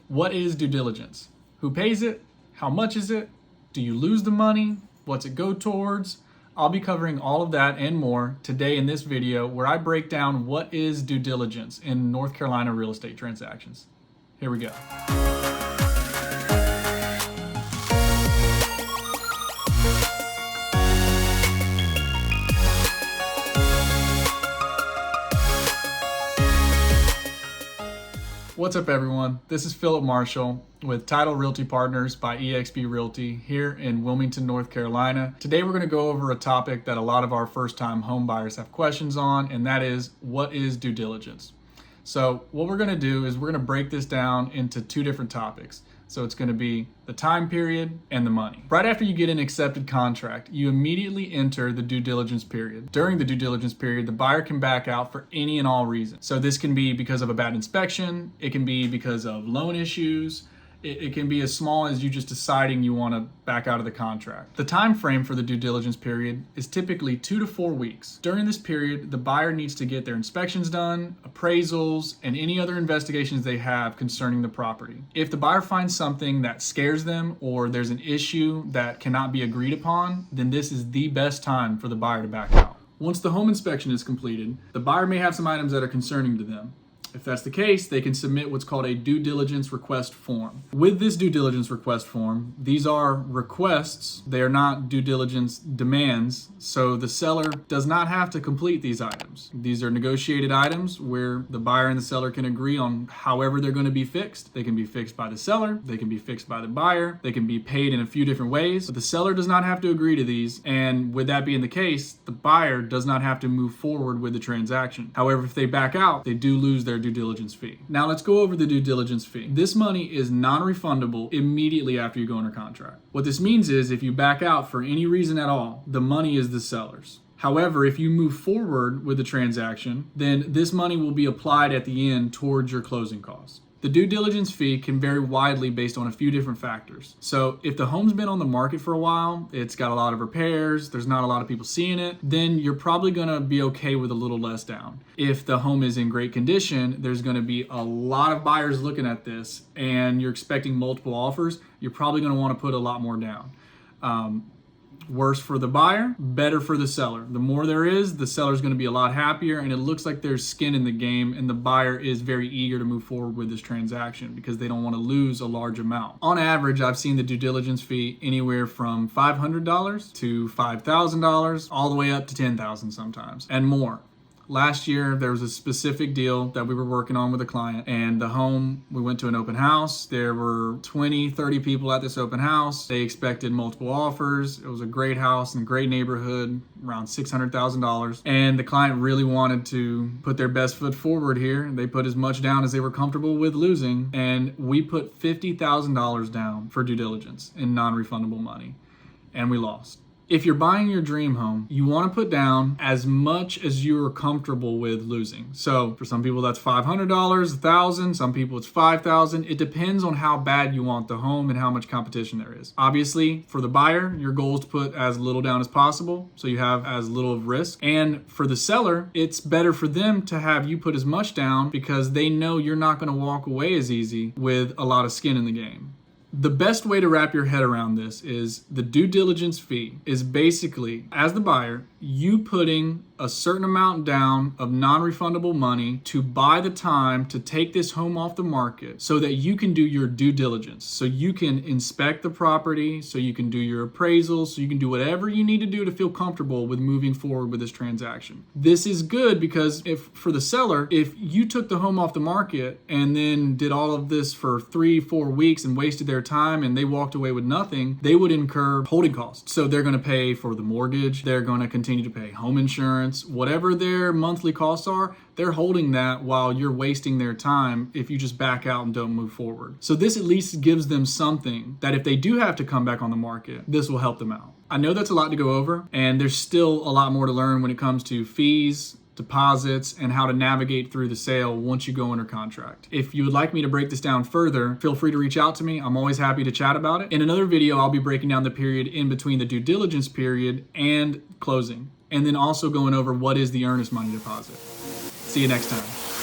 What is due diligence? Who pays it? How much is it? Do you lose the money? What's it go towards? I'll be covering all of that and more today in this video where I break down what is due diligence in North Carolina real estate transactions. Here we go. What's up everyone? This is Philip Marshall with Title Realty Partners by EXP Realty here in Wilmington, North Carolina. Today we're going to go over a topic that a lot of our first-time home buyers have questions on, and that is, what is due diligence? So what we're going to do is we're going to break this down into two different topics. So it's going to be the time period and the money. Right after you get an accepted contract, you immediately enter the due diligence period. During the due diligence period, the buyer can back out for any and all reasons. So this can be because of a bad inspection, it can be because of loan issues, it can be as small as you just deciding you want to back out of the contract. The time frame for the due diligence period is typically 2 to 4 weeks. During this period, the buyer needs to get their inspections done, appraisals, and any other investigations they have concerning the property. If the buyer finds something that scares them or there's an issue that cannot be agreed upon, then this is the best time for the buyer to back out. Once the home inspection is completed, the buyer may have some items that are concerning to them. If that's the case, they can submit what's called a due diligence request form. With this due diligence request form, these are requests, they are not due diligence demands, so the seller does not have to complete these items. These are negotiated items where the buyer and the seller can agree on however they're going to be fixed. They can be fixed by the seller, they can be fixed by the buyer, they can be paid in a few different ways, but the seller does not have to agree to these, and with that being the case, the buyer does not have to move forward with the transaction. However, if they back out, they do lose their due diligence fee. Now let's go over the due diligence fee. This money is non-refundable immediately after you go under contract. What this means is if you back out for any reason at all, the money is the seller's. However, if you move forward with the transaction, then this money will be applied at the end towards your closing costs. The due diligence fee can vary widely based on a few different factors. So if the home's been on the market for a while, it's got a lot of repairs, there's not a lot of people seeing it, then you're probably gonna be okay with a little less down. If the home is in great condition, there's gonna be a lot of buyers looking at this and you're expecting multiple offers, you're probably gonna wanna put a lot more down. Worse for the buyer, better for the seller. The more there is, the seller's going to be a lot happier, and it looks like there's skin in the game, and the buyer is very eager to move forward with this transaction because they don't want to lose a large amount. On average, I've seen the due diligence fee anywhere from $500 to $5,000, all the way up to $10,000 sometimes, and more. Last year, there was a specific deal that we were working on with a client, and the home, we went to an open house. There were 20, 30 people at this open house. They expected multiple offers. It was a great house in a great neighborhood, around $600,000. And the client really wanted to put their best foot forward here. They put as much down as they were comfortable with losing, and we put $50,000 down for due diligence in non-refundable money, and we lost. If you're buying your dream home, you want to put down as much as you're comfortable with losing. So for some people that's $500, $1,000, some people it's $5,000. It depends on how bad you want the home and how much competition there is. Obviously, for the buyer, your goal is to put as little down as possible so you have as little of risk. And for the seller, it's better for them to have you put as much down because they know you're not going to walk away as easy with a lot of skin in the game. The best way to wrap your head around this is the due diligence fee is basically, as the buyer, you putting a certain amount down of non-refundable money to buy the time to take this home off the market so that you can do your due diligence. So you can inspect the property, so you can do your appraisals, so you can do whatever you need to do to feel comfortable with moving forward with this transaction. This is good because for the seller, if you took the home off the market and then did all of this for 3-4 weeks and wasted their time and they walked away with nothing, they would incur holding costs. So they're going to pay for the mortgage, they're going to continue to pay home insurance, whatever their monthly costs are, they're holding that while you're wasting their time if you just back out and don't move forward. So this at least gives them something that if they do have to come back on the market, this will help them out. I know that's a lot to go over, and there's still a lot more to learn when it comes to fees, deposits, and how to navigate through the sale once you go under contract. If you would like me to break this down further, feel free to reach out to me. I'm always happy to chat about it. In another video, I'll be breaking down the period in between the due diligence period and closing, and then also going over what is the earnest money deposit. See you next time.